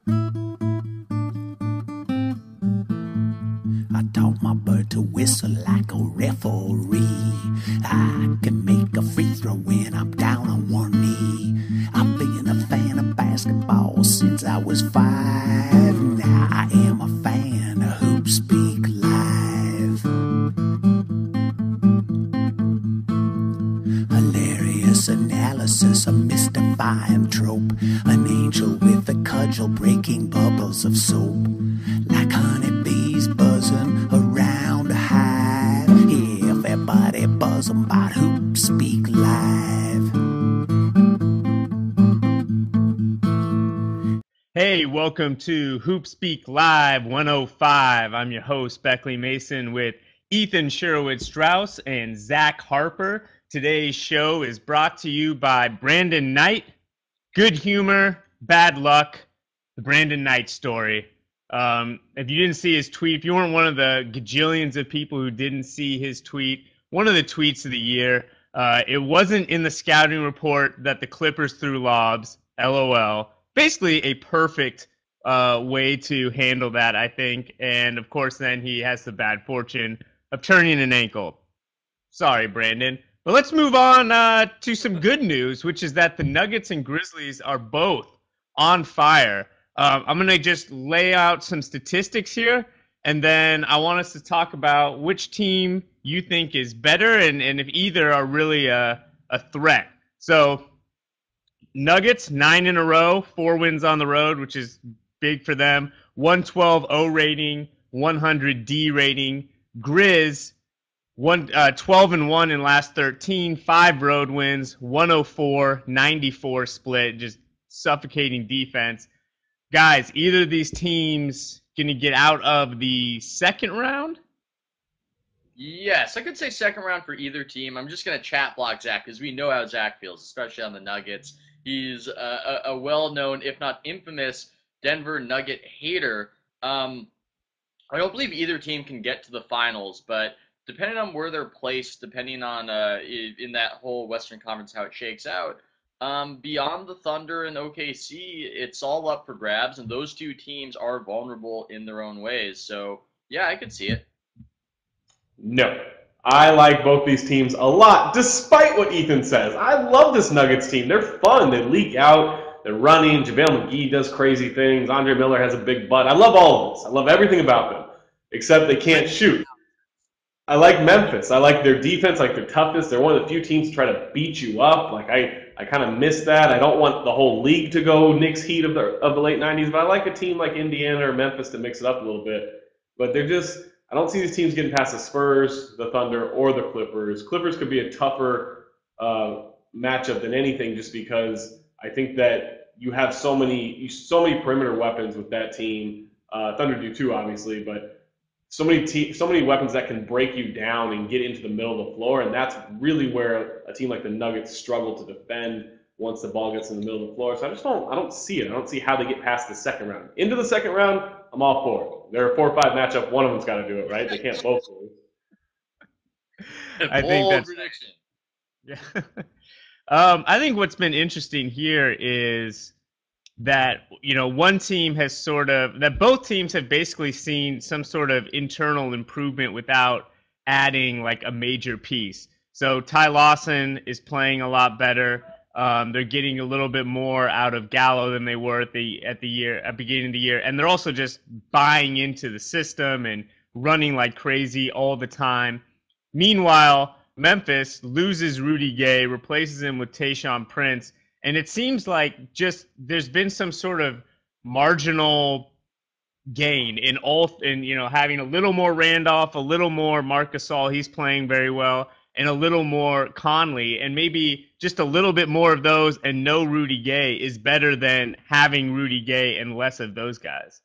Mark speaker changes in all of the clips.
Speaker 1: I taught my bird to whistle like a referee. I can make a free throw when I'm down on one knee. I've been a fan of basketball since I was 5. Now I am a fan of HoopSpeak Live. Hilarious analysis, a mystifying trope. An angel with a cudgel breaking bubbles of soap. Like honeybees buzzing around a hive. Everybody buzzing about HoopSpeak Live.
Speaker 2: Hey, welcome to HoopSpeak Live 105. I'm your host, Beckley Mason, with Ethan Sherwood-Strauss and Zach Harper. Today's show is brought to you by Brandon Knight. Good humor, bad luck, the Brandon Knight story. If you didn't see his tweet, if you weren't one of the gajillions of people who didn't see his tweet, one of the tweets of the year, it wasn't in the scouting report that the Clippers threw lobs, LOL. Basically a perfect way to handle that, I think. And, of course, then he has the bad fortune of turning an ankle. Sorry, Brandon. But let's move on to some good news, which is that the Nuggets and Grizzlies are both on fire. I'm going to just lay out some statistics here, and then I want us to talk about which team you think is better and if either are really a threat. So Nuggets, 9 in a row, 4 wins on the road, which is big for them. 112 O rating, 100 D rating. Grizz, 12-1 in last 13, 5 road wins, 104-94 split, just suffocating defense. Guys, either of these teams going to get out of the second round?
Speaker 3: Yes, I could say second round for either team. I'm just going to chat block Zach because we know how Zach feels, especially on the Nuggets. He's a well-known, if not infamous, Denver Nugget hater. I don't believe either team can get to the finals, but depending on where they're placed, depending on in that whole Western Conference how it shakes out, beyond the Thunder and OKC, it's all up for grabs, and those two teams are vulnerable in their own ways. So, yeah, I could see it.
Speaker 4: No. I like both these teams a lot, despite what Ethan says. I love this Nuggets team. They're fun. They leak out. They're running. JaVale McGee does crazy things. Andre Miller has a big butt. I love all of this. I love everything about them, except they can't shoot. I like Memphis. I like their defense, I like their toughness. They're one of the few teams to try to beat you up. Like I kind of miss that. I don't want the whole league to go Knicks Heat of the late 90s, but I like a team like Indiana or Memphis to mix it up a little bit. But they're just – I don't see these teams getting past the Spurs, the Thunder, or the Clippers. Clippers could be a tougher matchup than anything just because I think that you have so many perimeter weapons with that team. Thunder do too, obviously, but so many weapons that can break you down and get into the middle of the floor, and that's really where a team like the Nuggets struggle to defend once the ball gets in the middle of the floor. So I don't see it. I don't see how they get past the second round. Into the second round, I'm all for it. They're a 4-5 matchup. One of them's got to do it, right? They can't both lose.
Speaker 2: I think that's
Speaker 3: prediction.
Speaker 2: Yeah. I think what's been interesting here is that both teams have basically seen some sort of internal improvement without adding like a major piece. So Ty Lawson is playing a lot better. They're getting a little bit more out of Gallo than they were at the beginning of the year, and they're also just buying into the system and running like crazy all the time. Meanwhile, Memphis loses Rudy Gay, replaces him with Tayshaun Prince, and it seems like just there's been some sort of marginal gain in having a little more Randolph, a little more Marc Gasol, he's playing very well, and a little more Conley, and maybe just a little bit more of those and no Rudy Gay is better than having Rudy Gay and less of those guys.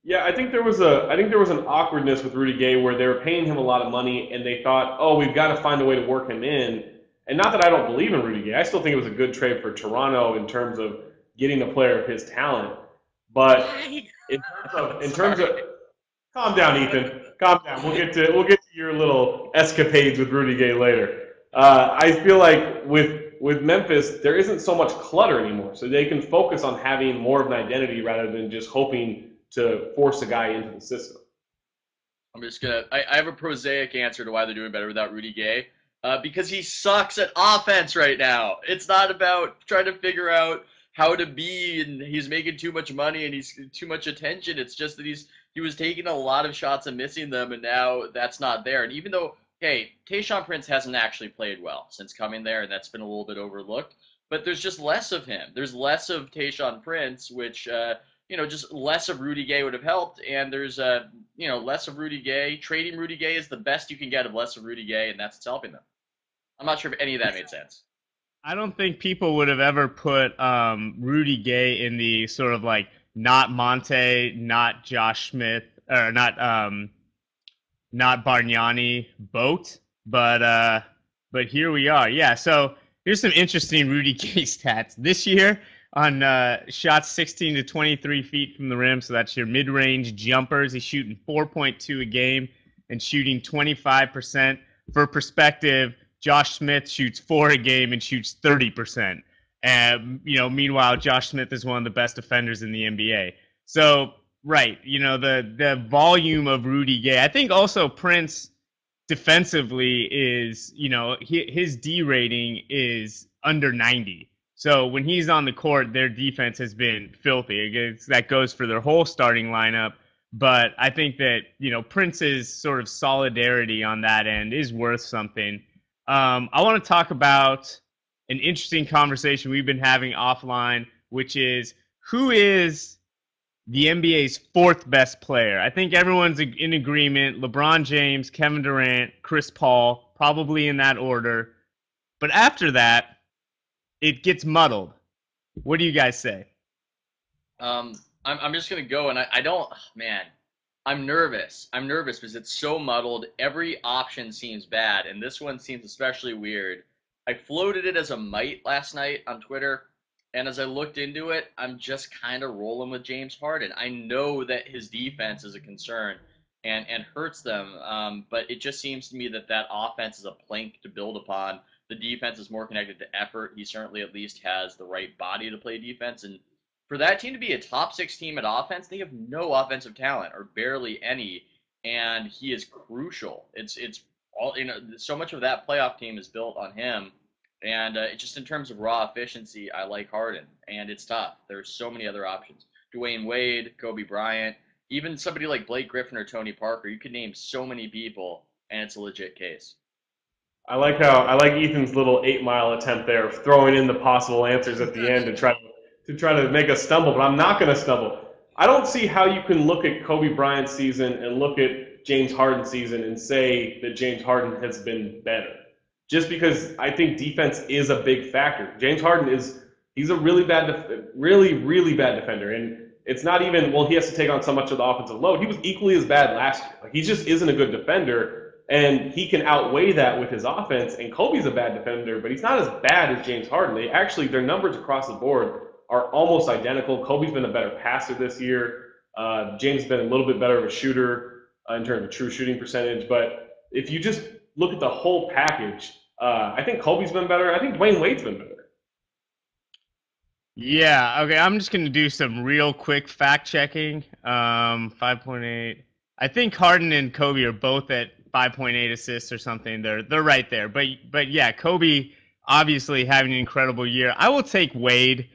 Speaker 4: Yeah, I think there was an awkwardness with Rudy Gay where they were paying him a lot of money and they thought, oh, we've got to find a way to work him in. And not that I don't believe in Rudy Gay. I still think it was a good trade for Toronto in terms of getting a player of his talent. But in terms of calm down, Ethan. Calm down. We'll get to your little escapades with Rudy Gay later. I feel like with with Memphis, there isn't so much clutter anymore, so they can focus on having more of an identity rather than just hoping to force a guy into the system.
Speaker 3: I'm just gonna. I have a prosaic answer to why they're doing better without Rudy Gay. Because he sucks at offense right now. It's not about trying to figure out how to be, and he's making too much money and he's too much attention. It's just that he was taking a lot of shots and missing them, and now that's not there. And even though, hey, Tayshaun Prince hasn't actually played well since coming there, and that's been a little bit overlooked. But there's just less of him. There's less of Tayshaun Prince, which just less of Rudy Gay would have helped. And there's less of Rudy Gay. Trading Rudy Gay is the best you can get of less of Rudy Gay, and that's what's helping them. I'm not sure if any of that made sense.
Speaker 2: I don't think people would have ever put Rudy Gay in the sort of like not Monte, not Josh Smith, or not Bargnani boat, but here we are. Yeah, so here's some interesting Rudy Gay stats this year on shots 16 to 23 feet from the rim. So that's your mid-range jumpers. He's shooting 4.2 a game and shooting 25%. For perspective, Josh Smith shoots 4 a game and shoots 30%. And, meanwhile, Josh Smith is one of the best defenders in the NBA. So, right, the volume of Rudy Gay. I think also Prince defensively is, his D rating is under 90. So when he's on the court, their defense has been filthy. That goes for their whole starting lineup. But I think that, Prince's sort of solidarity on that end is worth something. I want to talk about an interesting conversation we've been having offline, which is who is the NBA's 4th best player? I think everyone's in agreement. LeBron James, Kevin Durant, Chris Paul, probably in that order. But after that, it gets muddled. What do you guys say?
Speaker 3: I'm just going to go, and I don't, man, I'm nervous. I'm nervous because it's so muddled. Every option seems bad, and this one seems especially weird. I floated it as a might last night on Twitter, and as I looked into it, I'm just kind of rolling with James Harden. I know that his defense is a concern and hurts them, but it just seems to me that offense is a plank to build upon. The defense is more connected to effort. He certainly at least has the right body to play defense, and for that team to be a top 6 team at offense, they have no offensive talent or barely any, and he is crucial. It's all, so much of that playoff team is built on him, and just in terms of raw efficiency, I like Harden, and it's tough. There's so many other options. Dwayne Wade, Kobe Bryant, even somebody like Blake Griffin or Tony Parker. You could name so many people, and it's a legit case.
Speaker 4: I like Ethan's little 8-mile attempt there of throwing in the possible answers at the end to try to make us stumble, but I'm not going to stumble. I don't see how you can look at Kobe Bryant's season and look at James Harden's season and say that James Harden has been better. Just because I think defense is a big factor. James Harden he's a really bad, really bad defender, and it's not even, he has to take on so much of the offensive load. He was equally as bad last year. He just isn't a good defender. And he can outweigh that with his offense. And Kobe's a bad defender, but he's not as bad as James Harden. Their numbers across the board are almost identical. Kobe's been a better passer this year. James has been a little bit better of a shooter in terms of true shooting percentage. But if you just look at the whole package, I think Kobe's been better. I think Dwayne Wade's been better.
Speaker 2: Yeah, okay, I'm just going to do some real quick fact-checking. 5.8. I think Harden and Kobe are both at 5.8 assists or something. They're right there. But yeah, Kobe obviously having an incredible year. I will take Wade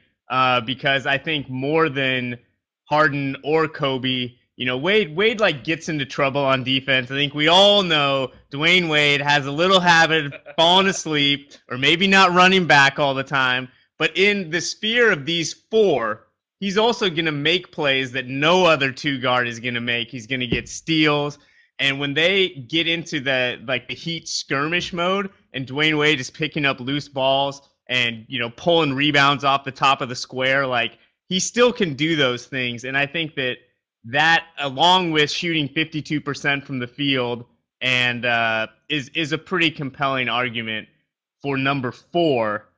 Speaker 2: because I think more than Harden or Kobe, Wade like gets into trouble on defense. I think we all know Dwayne Wade has a little habit of falling asleep or maybe not running back all the time. But in the sphere of these 4, he's also going to make plays that no other 2 guard is going to make. He's going to get steals. And when they get into the Heat skirmish mode and Dwayne Wade is picking up loose balls and, pulling rebounds off the top of the square, he still can do those things. And I think that along with shooting 52% from the field and is a pretty compelling argument for number 4.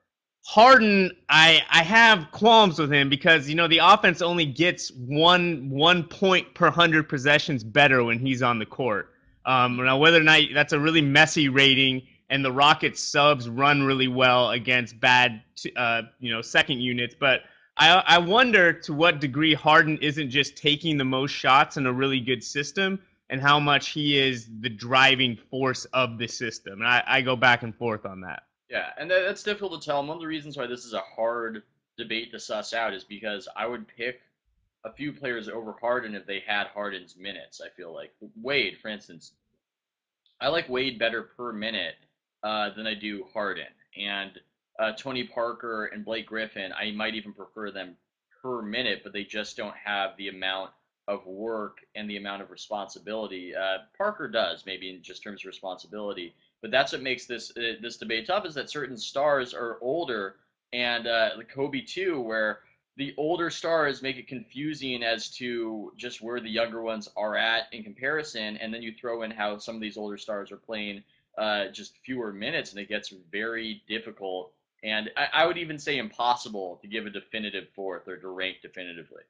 Speaker 2: Harden, I have qualms with him because, the offense only gets one point per 100 possessions better when he's on the court. Now, whether or not that's a really messy rating, and the Rockets subs run really well against bad, second units. But I wonder to what degree Harden isn't just taking the most shots in a really good system, and how much he is the driving force of the system. And I go back and forth on that.
Speaker 3: Yeah, and that's difficult to tell. And one of the reasons why this is a hard debate to suss out is because I would pick a few players over Harden if they had Harden's minutes. I feel like Wade, for instance, I like Wade better per minute than I do Harden. And Tony Parker and Blake Griffin, I might even prefer them per minute, but they just don't have the amount of work and the amount of responsibility. Parker does, maybe in just terms of responsibility, but that's what makes this debate tough, is that certain stars are older, and Kobe too, where the older stars make it confusing as to just where the younger ones are at in comparison, and then you throw in how some of these older stars are playing just fewer minutes, and it gets very difficult, and I would even say impossible to give a definitive fourth or to rank definitively.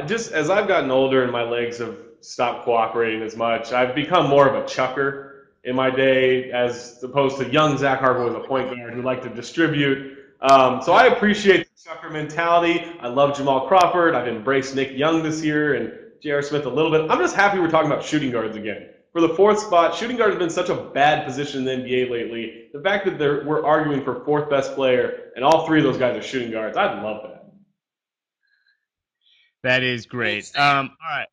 Speaker 4: Just as I've gotten older and my legs have stopped cooperating as much, I've become more of a chucker in my day, as opposed to young Zach Harper was a point guard who liked to distribute. So I appreciate the chucker mentality. I love Jamal Crawford. I've embraced Nick Young this year and J.R. Smith a little bit. I'm just happy we're talking about shooting guards again. For the fourth spot, shooting guard has been such a bad position in the NBA lately. The fact that we're arguing for fourth best player and all three of those guys are shooting guards, I love that.
Speaker 2: That is great. All right,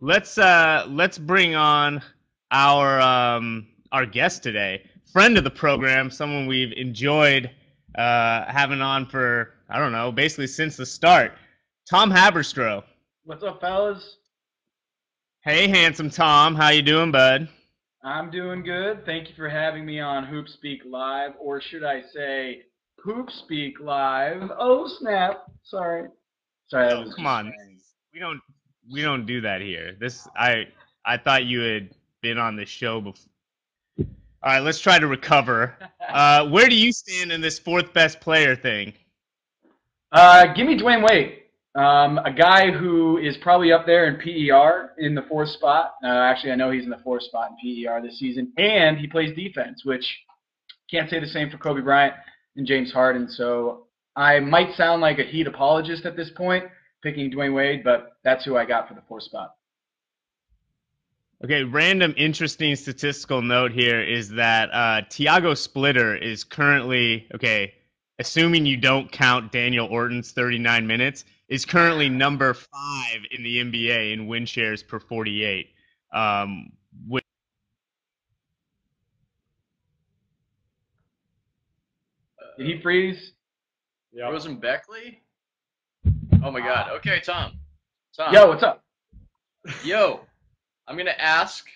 Speaker 2: let's bring on our guest today, friend of the program, someone we've enjoyed having on for, I don't know, basically since the start. Tom Haberstroh.
Speaker 5: What's up, fellas?
Speaker 2: Hey, handsome Tom. How you doing, bud?
Speaker 5: I'm doing good. Thank you for having me on HoopSpeak Live, or should I say HoopSpeak Live? Oh, snap. Sorry.
Speaker 2: Oh, come on. We don't do that here. I thought you had been on the show before. All right, let's try to recover. Where do you stand in this fourth best player thing?
Speaker 5: Give me Dwayne Wade, a guy who is probably up there in PER in the fourth spot. Actually, I know he's in the fourth spot in PER this season, and he plays defense, which can't say the same for Kobe Bryant and James Harden. So I might sound like a Heat apologist at this point, picking Dwayne Wade, but that's who I got for the fourth spot.
Speaker 2: Okay, random interesting statistical note here is that Tiago Splitter is currently, assuming you don't count Daniel Orton's 39 minutes, is currently number 5 in the NBA in win shares per 48.
Speaker 5: Did he freeze?
Speaker 3: Yep. Frozen Beckley? Oh my God. Okay, Tom.
Speaker 5: Yo, what's up?
Speaker 3: Yo, I'm going to ask,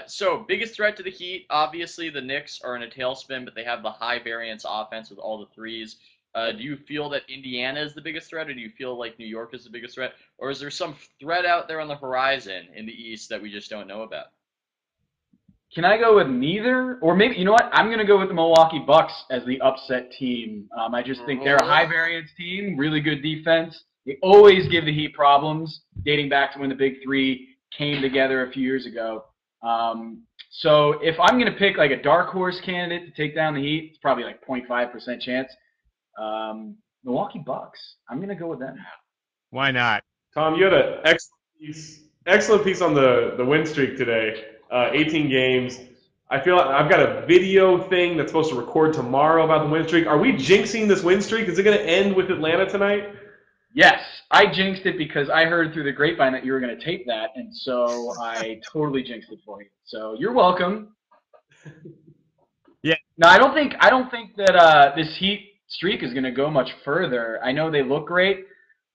Speaker 3: so biggest threat to the Heat, obviously the Knicks are in a tailspin, but they have the high variance offense with all the threes. Do you feel that Indiana is the biggest threat, or do you feel like New York is the biggest threat? Or is there some threat out there on the horizon in the East that we just don't know about?
Speaker 5: Can I go with neither? Or maybe, you know what? I'm going to go with the Milwaukee Bucks as the upset team. I just think they're a high-variance team, really good defense. They always give the Heat problems, dating back to when the Big Three came together a few years ago. So if I'm going to pick like a dark horse candidate to take down the Heat, it's probably like 0.5% chance. Milwaukee Bucks. I'm going to go with them.
Speaker 2: Why not?
Speaker 4: Tom, you had an excellent piece on the win streak today. 18 games. I feel like I've got a video thing that's supposed to record tomorrow about the win streak. Are we jinxing this win streak? Is it going to end with Atlanta tonight?
Speaker 5: Yes, I jinxed it because I heard through the grapevine that you were going to tape that, and so I totally jinxed it for you. So you're welcome.
Speaker 2: Yeah.
Speaker 5: No, I don't think that this Heat streak is going to go much further. I know they look great,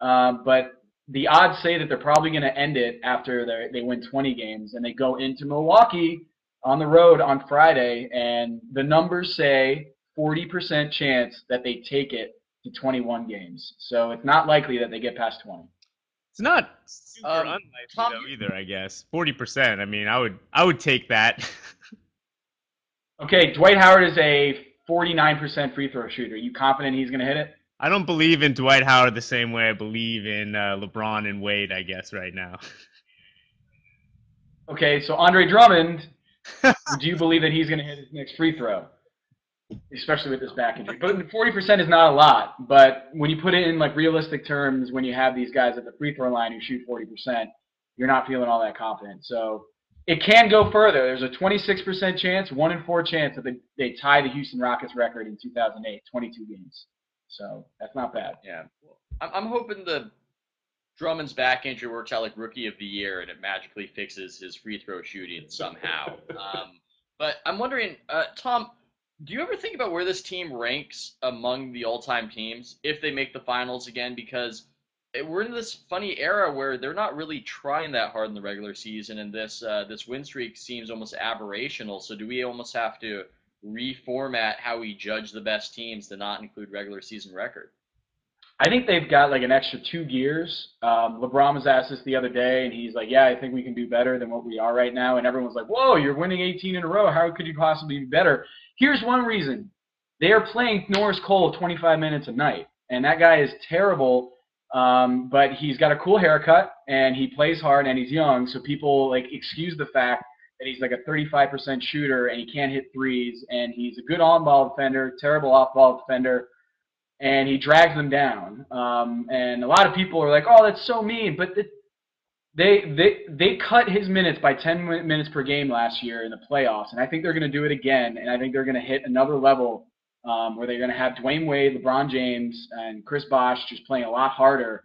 Speaker 5: but the odds say that they're probably going to end it after they win 20 games, and they go into Milwaukee on the road on Friday, and the numbers say 40% chance that they take it to 21 games. So it's not likely that they get past 20.
Speaker 2: It's not super unlikely though either, I guess. 40%. I mean, I would take that.
Speaker 5: Okay, Dwight Howard is a 49% free throw shooter. Are you confident he's going to hit it?
Speaker 2: I don't believe in Dwight Howard the same way I believe in LeBron and Wade, I guess, right now.
Speaker 5: Okay, so Andre Drummond Do you believe that he's going to hit his next free throw? Especially with this back injury. But 40% is not a lot. But when you put it in like realistic terms, when you have these guys at the free throw line who shoot 40%, you're not feeling all that confident. So it can go further. There's a 26% chance, 1 in 4 chance that they tie the Houston Rockets record in 2008, 22 games. So that's not bad.
Speaker 3: Yeah. I'm hoping the Drummond's back injury works out like Rookie of the Year and it magically fixes his free throw shooting somehow. But I'm wondering, Tom, do you ever think about where this team ranks among the all-time teams if they make the finals again? Because we're in this funny era where they're not really trying that hard in the regular season, and this win streak seems almost aberrational. So do we almost have to reformat how we judge the best teams to not include regular season record?
Speaker 5: I think they've got like an extra 2 gears. LeBron was asked this the other day, and he's like, yeah, I think we can do better than what we are right now. And everyone's like, whoa, you're winning 18 in a row. How could you possibly be better? Here's one reason. They are playing Norris Cole 25 minutes a night, and that guy is terrible, but he's got a cool haircut, and he plays hard, and he's young, so people like excuse the fact that he's like a 35% shooter, and he can't hit threes, and he's a good on-ball defender, terrible off-ball defender, and he drags them down. And a lot of people are like, oh, that's so mean, but they cut his minutes by 10 minutes per game last year in the playoffs, and I think they're going to do it again, and I think they're going to hit another level where they're going to have Dwayne Wade, LeBron James, and Chris Bosh just playing a lot harder.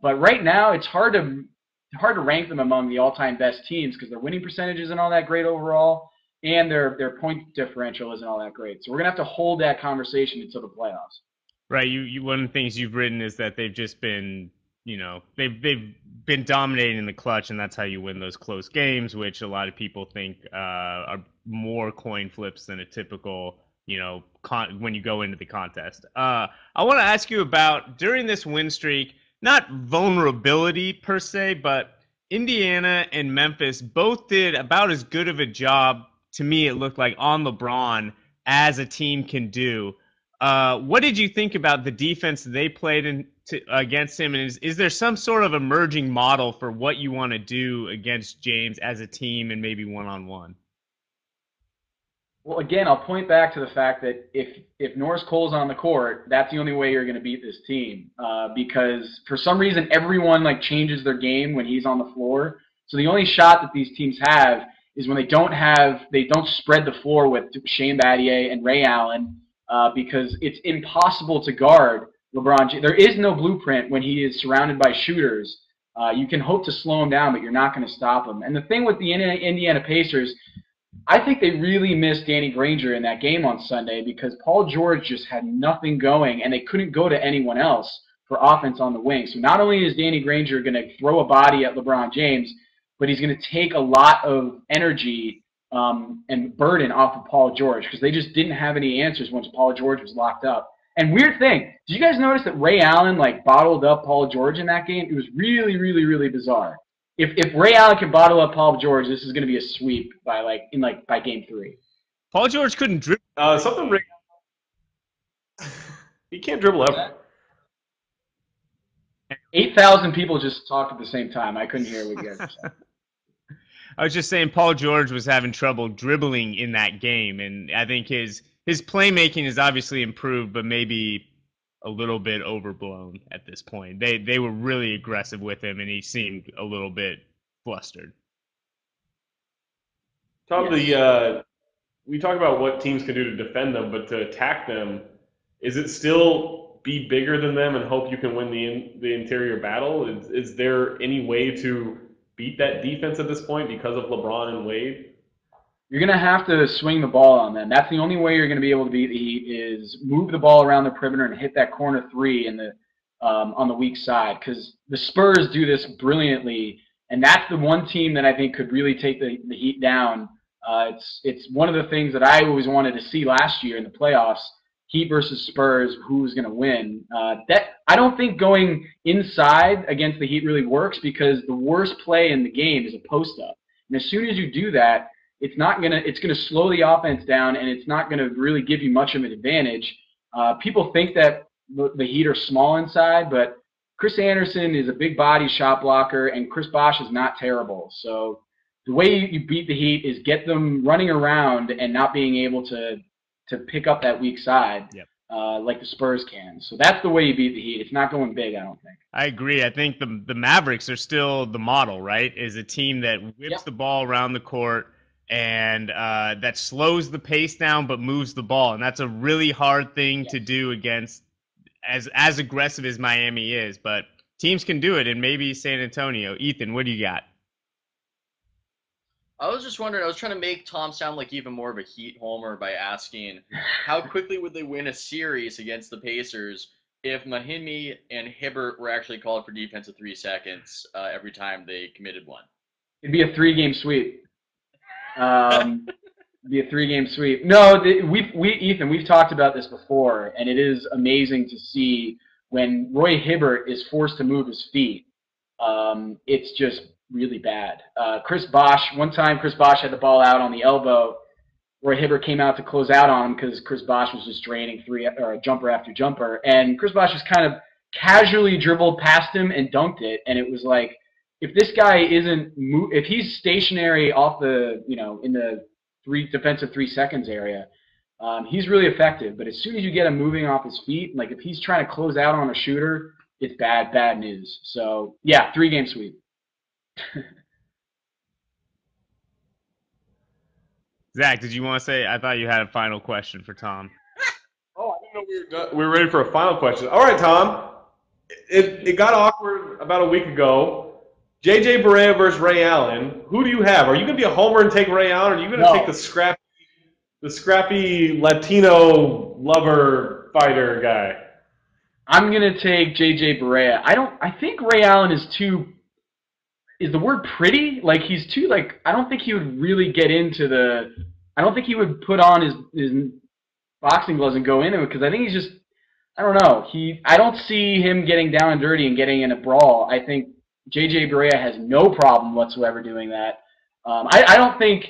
Speaker 5: But right now, it's hard to rank them among the all-time best teams because their winning percentage isn't all that great overall, and their point differential isn't all that great. So we're going to have to hold that conversation until the playoffs.
Speaker 2: Right. You one of the things you've written is that they've just been, they've been dominating in the clutch, and that's how you win those close games, which a lot of people think are more coin flips than a typical, when you go into the contest. I want to ask you about, during this win streak, not vulnerability per se, but Indiana and Memphis both did about as good of a job, to me it looked like, on LeBron as a team can do. What did you think about the defense they played against him? And is there some sort of emerging model for what you want to do against James as a team and maybe one-on-one?
Speaker 5: Well, again, I'll point back to the fact that if Norris Cole's on the court, that's the only way you're going to beat this team. Because for some reason, everyone changes their game when he's on the floor. So the only shot that these teams have is when they don't spread the floor with Shane Battier and Ray Allen. Because it's impossible to guard LeBron James. There is no blueprint when he is surrounded by shooters. You can hope to slow him down, but you're not going to stop him. And the thing with the Indiana Pacers, I think they really missed Danny Granger in that game on Sunday because Paul George just had nothing going, and they couldn't go to anyone else for offense on the wing. So not only is Danny Granger going to throw a body at LeBron James, but he's going to take a lot of energy and burden off of Paul George because they just didn't have any answers once Paul George was locked up. And weird thing, did you guys notice that Ray Allen bottled up Paul George in that game? It was really, really, really bizarre. If Ray Allen can bottle up Paul George, this is going to be a sweep by game 3.
Speaker 2: Paul George couldn't dribble.
Speaker 4: He can't dribble ever.
Speaker 5: 8,000 people just talked at the same time. I couldn't hear what you guys were saying.
Speaker 2: I was just saying Paul George was having trouble dribbling in that game, and I think his playmaking has obviously improved, but maybe a little bit overblown at this point. They were really aggressive with him, and he seemed a little bit flustered.
Speaker 4: Tom, we talk about what teams can do to defend them, but to attack them, is it still be bigger than them and hope you can win the interior battle? Is there any way to beat that defense at this point because of LeBron and Wade?
Speaker 5: You're going to have to swing the ball on them. That's the only way you're going to be able to beat the Heat is move the ball around the perimeter and hit that corner 3 in the on the weak side because the Spurs do this brilliantly, and that's the one team that I think could really take the Heat down. It's one of the things that I always wanted to see last year in the playoffs, Heat versus Spurs, who's going to win. I don't think going inside against the Heat really works because the worst play in the game is a post-up. And as soon as you do that, it's going to slow the offense down, and it's not going to really give you much of an advantage. People think that the Heat are small inside, but Chris Anderson is a big body shot blocker, and Chris Bosh is not terrible. So the way you beat the Heat is get them running around and not being able to pick up that weak side.
Speaker 2: Yep.
Speaker 5: Like the Spurs can. So that's the way you beat the Heat. It's not going big, I don't think.
Speaker 2: I agree. I think the Mavericks are still the model, right? Is a team that whips the ball around the court and that slows the pace down but moves the ball. And that's a really hard thing to do against as aggressive as Miami is. But teams can do it, and maybe San Antonio. Ethan, what do you got?
Speaker 3: I was just wondering, I was trying to make Tom sound like even more of a Heat homer by asking how quickly would they win a series against the Pacers if Mahimi and Hibbert were actually called for defense of 3 seconds every time they committed one?
Speaker 5: It'd be a 3-game sweep. Be a 3-game sweep. No, Ethan, we've talked about this before, and it is amazing to see when Roy Hibbert is forced to move his feet. It's just really bad. Chris Bosh, one time Chris Bosh had the ball out on the elbow. Roy Hibbert came out to close out on him because Chris Bosh was just draining jumper after jumper. And Chris Bosh just kind of casually dribbled past him and dunked it. And it was like, if this guy if he's stationary off the, in the defensive 3 seconds area, he's really effective. But as soon as you get him moving off his feet, like if he's trying to close out on a shooter, it's bad news. So yeah, 3-game sweep.
Speaker 2: Zach, did you want to say? I thought you had a final question for Tom.
Speaker 4: Oh, I didn't know we were done. We were ready for a final question. All right, Tom. It got awkward about a week ago. JJ Barea versus Ray Allen. Who do you have? Are you going to be a homer and take Ray Allen, or are you going to take the scrappy Latino lover fighter guy?
Speaker 5: I'm going to take JJ Barea. I think Ray Allen is the word pretty? Like, he's too, like, I don't think he would really get into I don't think he would put on his boxing gloves and go into it, because I think he's just, I don't know. I don't see him getting down and dirty and getting in a brawl. I think JJ Barea has no problem whatsoever doing that. I don't think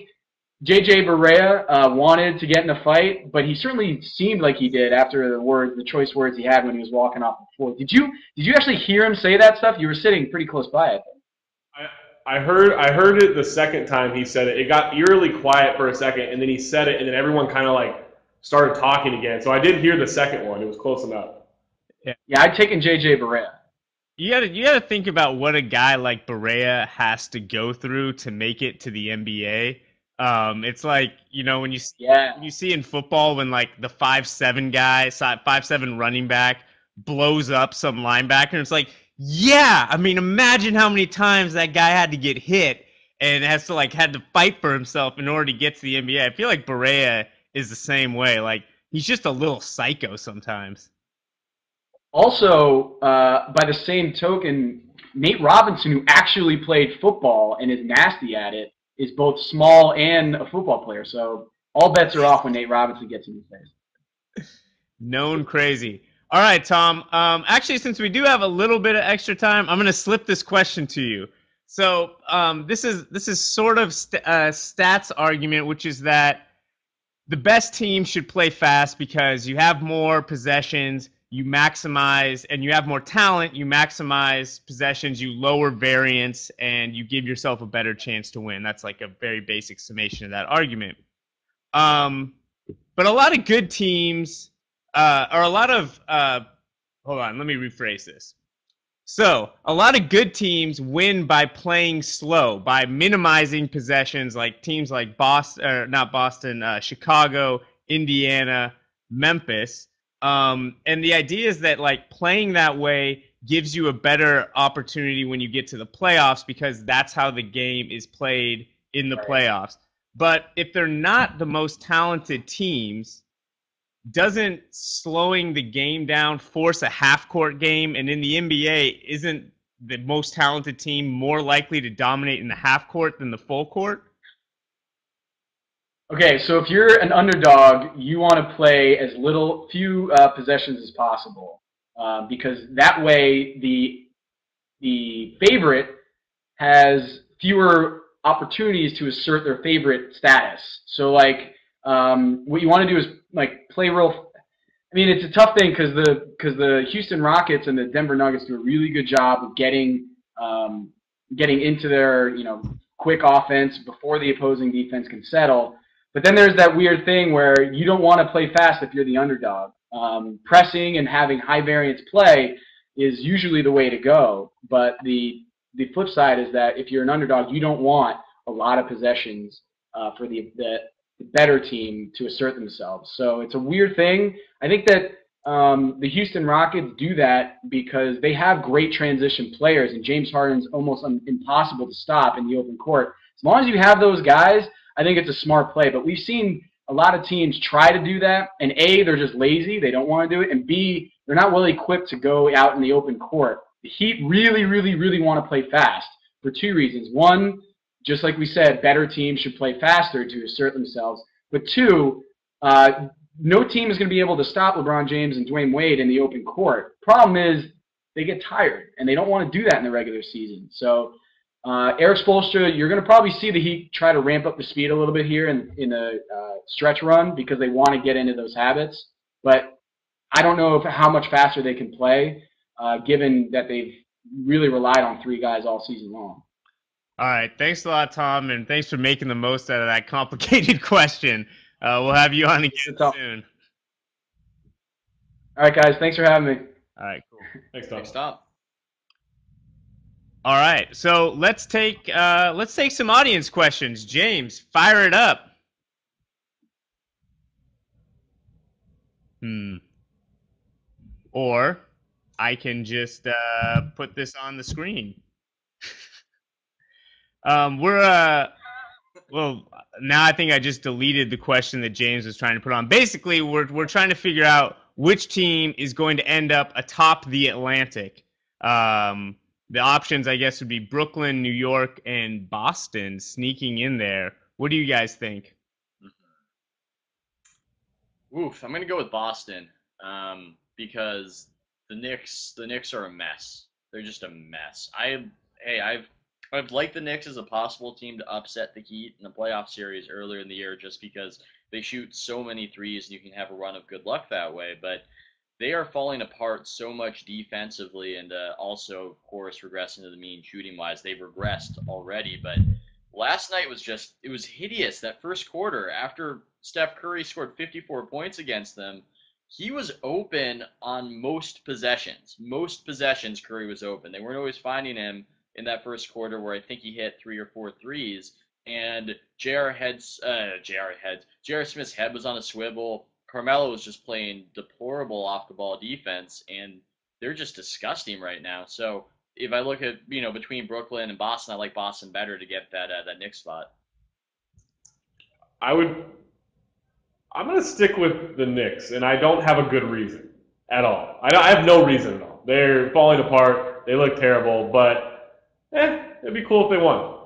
Speaker 5: JJ Barea wanted to get in a fight, but he certainly seemed like he did after the choice words he had when he was walking off the floor. Did you actually hear him say that stuff? You were sitting pretty close by, I think.
Speaker 4: I heard it the second time he said it. It got eerily quiet for a second, and then he said it, and then everyone kind of like started talking again. So I did hear the second one. It was close enough.
Speaker 5: Yeah, I'd taken JJ Barea.
Speaker 2: You gotta think about what a guy like Barea has to go through to make it to the NBA. It's like, when you see in football when like the 5'7" guy, 5'7" running back blows up some linebacker, and it's like, yeah, I mean, imagine how many times that guy had to get hit and had to fight for himself in order to get to the NBA. I feel like Barea is the same way. Like, he's just a little psycho sometimes.
Speaker 5: Also, by the same token, Nate Robinson, who actually played football and is nasty at it, is both small and a football player. So all bets are off when Nate Robinson gets in his face.
Speaker 2: Known crazy. All right, Tom. Actually, since we do have a little bit of extra time, I'm going to slip this question to you. So this is sort of a stats argument, which is that the best team should play fast because you have more possessions, you maximize, and you have more talent, you maximize possessions, you lower variance, and you give yourself a better chance to win. That's like a very basic summation of that argument. But a lot of good teams... hold on, let me rephrase this. So, a lot of good teams win by playing slow, by minimizing possessions, like teams like Chicago, Indiana, Memphis. And the idea is that like playing that way gives you a better opportunity when you get to the playoffs because that's how the game is played in the playoffs. But if they're not the most talented teams, doesn't slowing the game down force a half-court game? And in the NBA, isn't the most talented team more likely to dominate in the half-court than the full court?
Speaker 5: Okay, so if you're an underdog, you want to play as few possessions as possible, because that way the favorite has fewer opportunities to assert their favorite status. So like what you want to do is like play real. I mean, it's a tough thing because the Houston Rockets and the Denver Nuggets do a really good job of getting into their quick offense before the opposing defense can settle. But then there's that weird thing where you don't want to play fast if you're the underdog. Pressing and having high variance play is usually the way to go. But the flip side is that if you're an underdog, you don't want a lot of possessions for the better team to assert themselves. So it's a weird thing. I think that the Houston Rockets do that because they have great transition players, and James Harden's almost impossible to stop in the open court. As long as you have those guys, I think it's a smart play. But we've seen a lot of teams try to do that, and A, they're just lazy. They don't want to do it. And B, they're not well equipped to go out in the open court. The Heat really, really, really want to play fast for two reasons. One, just like we said, better teams should play faster to assert themselves. But two, no team is going to be able to stop LeBron James and Dwayne Wade in the open court. Problem is they get tired, and they don't want to do that in the regular season. So Eric Spoelstra, you're going to probably see the Heat try to ramp up the speed a little bit here in a stretch run because they want to get into those habits. But I don't know how much faster they can play, given that they've really relied on three guys all season long.
Speaker 2: All right. Thanks a lot, Tom, and thanks for making the most out of that complicated question. We'll have you on again soon.
Speaker 5: All right, guys. Thanks for having me.
Speaker 2: All right, cool.
Speaker 4: Thanks, Tom.
Speaker 3: Thanks, Tom.
Speaker 2: All right. So let's take some audience questions. James, fire it up. Or I can just put this on the screen. Well, now I think I just deleted the question that James was trying to put on. Basically, we're trying to figure out which team is going to end up atop the Atlantic. The options, I guess, would be Brooklyn, New York, and Boston sneaking in there. What do you guys think?
Speaker 3: Oof, I'm gonna go with Boston because the Knicks are a mess. They're just a mess. I've liked the Knicks as a possible team to upset the Heat in the playoff series earlier in the year just because they shoot so many threes and you can have a run of good luck that way. But they are falling apart so much defensively and also, of course, regressing to the mean shooting-wise. They've regressed already. But last night it was hideous. That first quarter, after Steph Curry scored 54 points against them, he was open on most possessions. Most possessions, Curry was open. They weren't always finding him in that first quarter where I think he hit 3 or 4 threes, and J.R. Smith's head was on a swivel. Carmelo was just playing deplorable off-the-ball defense, and they're just disgusting right now. So if I look at, between Brooklyn and Boston, I like Boston better to get that Knicks spot.
Speaker 4: I'm going to stick with the Knicks, and I don't have a good reason at all. I have no reason at all. They're falling apart. They look terrible, but it'd be cool if they won.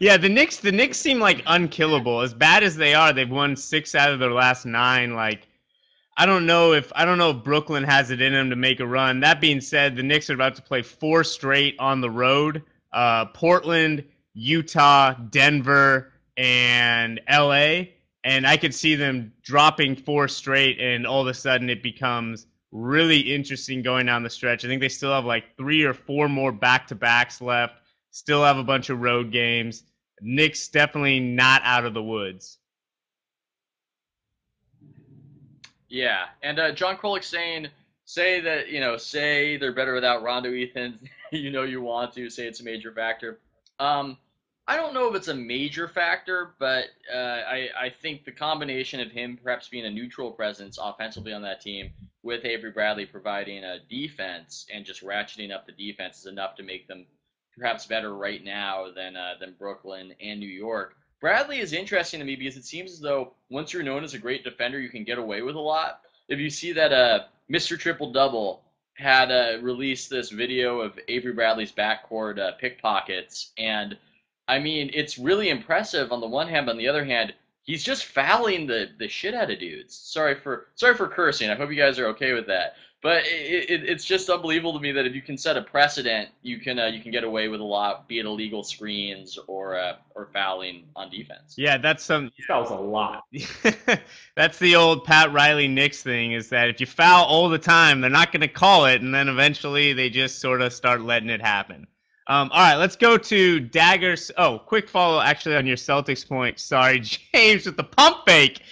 Speaker 2: Yeah, the Knicks seem like unkillable. As bad as they are, they've won 6 out of their last 9. Like, I don't know if Brooklyn has it in them to make a run. That being said, the Knicks are about to play 4 straight on the road. Portland, Utah, Denver, and LA. And I could see them dropping 4 straight, and all of a sudden it becomes really interesting going down the stretch. I think they still have like 3 or 4 more back-to-backs left. Still have a bunch of road games. Knicks definitely not out of the woods.
Speaker 3: Yeah, and John Krolik say they're better without Rondo, Ethan. You want to say it's a major factor. I don't know if it's a major factor, but I think the combination of him perhaps being a neutral presence offensively on that team with Avery Bradley providing a defense and just ratcheting up the defense is enough to make them perhaps better right now than Brooklyn and New York. Bradley is interesting to me because it seems as though once you're known as a great defender, you can get away with a lot. If you see that Mr. Triple Double had released this video of Avery Bradley's backcourt pickpockets, and I mean, it's really impressive on the one hand, but on the other hand, he's just fouling the shit out of dudes. Sorry for cursing. I hope you guys are okay with that. But it's just unbelievable to me that if you can set a precedent, you can get away with a lot, be it illegal screens or fouling on defense.
Speaker 2: Yeah, that
Speaker 4: was a lot.
Speaker 2: That's the old Pat Riley Knicks thing, is that if you foul all the time, they're not going to call it, and then eventually they just sort of start letting it happen. All right, let's go to Daggers. Oh, quick follow actually on your Celtics point. Sorry, James with the pump fake.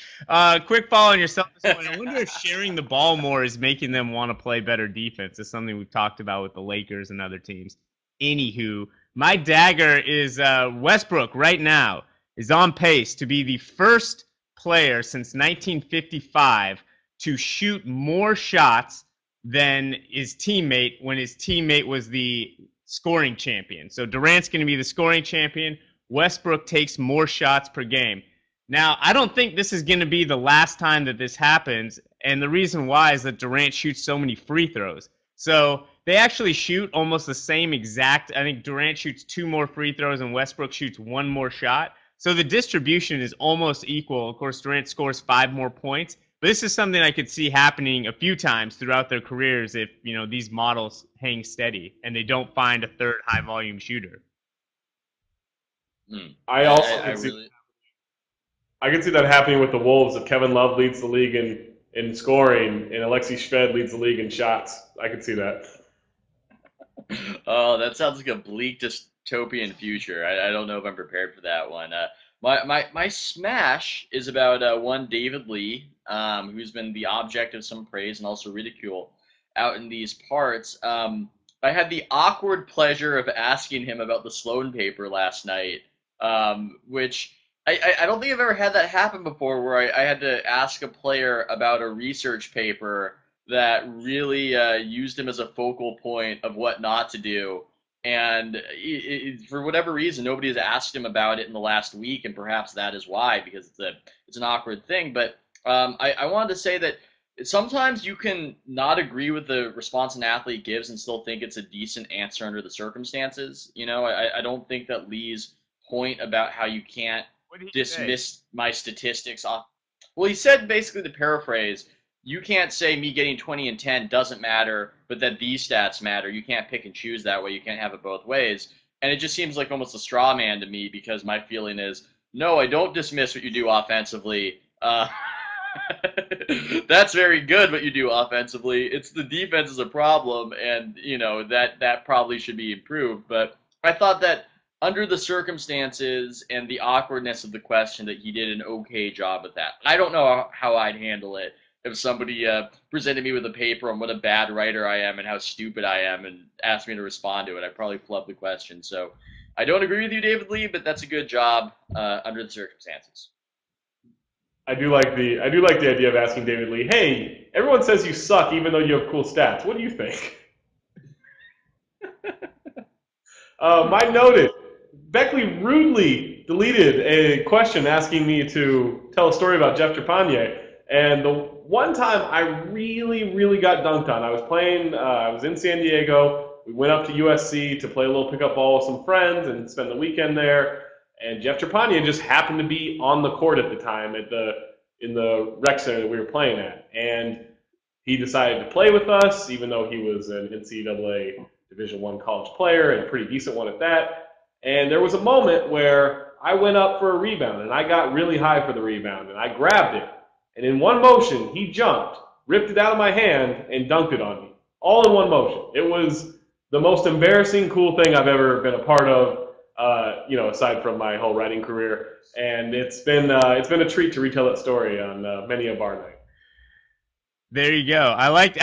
Speaker 2: Quick follow on your Celtics point. I wonder if sharing the ball more is making them want to play better defense. It's something we've talked about with the Lakers and other teams. Anywho, my dagger is Westbrook right now is on pace to be the first player since 1955 to shoot more shots than his teammate when his teammate was the scoring champion. So Durant's going to be the scoring champion. Westbrook takes more shots per game. Now, I don't think this is going to be the last time that this happens, and the reason why is that Durant shoots so many free throws. So they actually shoot almost the same exact. I think Durant shoots 2 more free throws and Westbrook shoots 1 more shot. So the distribution is almost equal. Of course, Durant scores 5 more points. But this is something I could see happening a few times throughout their careers if, these models hang steady and they don't find a third high-volume shooter.
Speaker 4: I also I can see that happening with the Wolves if Kevin Love leads the league in scoring and Alexei Shved leads the league in shots. I can see that.
Speaker 3: Oh, that sounds like a bleak dystopian future. I don't know if I'm prepared for that one. My smash is about one David Lee, who's been the object of some praise and also ridicule out in these parts. I had the awkward pleasure of asking him about the Sloan paper last night, which I don't think I've ever had that happen before, where I had to ask a player about a research paper that really used him as a focal point of what not to do. And for whatever reason, nobody has asked him about it in the last week, and perhaps that is why, because it's an awkward thing. But I wanted to say that sometimes you can not agree with the response an athlete gives and still think it's a decent answer under the circumstances. I don't think that Lee's point about how you can't dismiss my statistics off. Well, he said basically, to paraphrase, you can't say me getting 20 and 10 doesn't matter, but that these stats matter. You can't pick and choose that way. You can't have it both ways. And it just seems like almost a straw man to me, because my feeling is, no, I don't dismiss what you do offensively. That's very good what you do offensively. It's the defense is a problem, and that probably should be improved. But I thought that under the circumstances and the awkwardness of the question, that he did an okay job with that. I don't know how I'd handle it if somebody presented me with a paper on what a bad writer I am and how stupid I am and asked me to respond to it. I'd probably flub the question. So I don't agree with you, David Lee, but that's a good job under the circumstances.
Speaker 4: I do like the idea of asking David Lee, hey, everyone says you suck even though you have cool stats. What do you think? Mine noted, Beckley rudely deleted a question asking me to tell a story about Jeff Trepanier. And the one time I really, really got dunked on, I was in San Diego. We went up to USC to play a little pickup ball with some friends and spend the weekend there. And Jeff Trepanier just happened to be on the court at the time in the rec center that we were playing at. And he decided to play with us, even though he was an NCAA Division I college player, and a pretty decent one at that. And there was a moment where I went up for a rebound, and I got really high for the rebound, and I grabbed it. And in one motion, he jumped, ripped it out of my hand, and dunked it on me. All in one motion. It was the most embarrassing, cool thing I've ever been a part of, aside from my whole writing career. And it's been a treat to retell that story on many a bar night.
Speaker 2: There you go. I like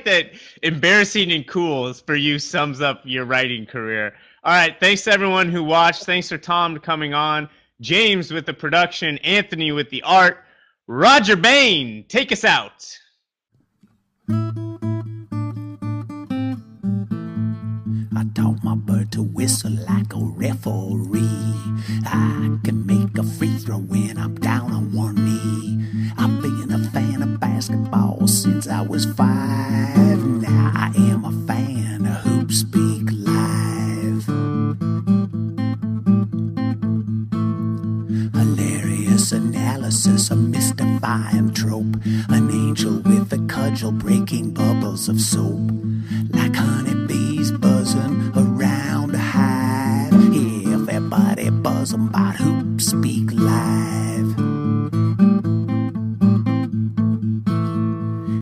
Speaker 2: that embarrassing and cool for you sums up your writing career. All right, thanks to everyone who watched. Thanks for Tom coming on. James with the production. Anthony with the art. Roger Bain, take us out.
Speaker 1: I taught my bird to whistle like a referee. I can make a free throw when I'm down on one knee. I've been a fan of basketball since I was 5. Now I am a fan of HoopSpeak Live. Hilarious analysis, a mystifying trope. An angel with a cudgel breaking bubbles of soap. Like honeybees buzzing around a hive. Everybody buzzing about hoop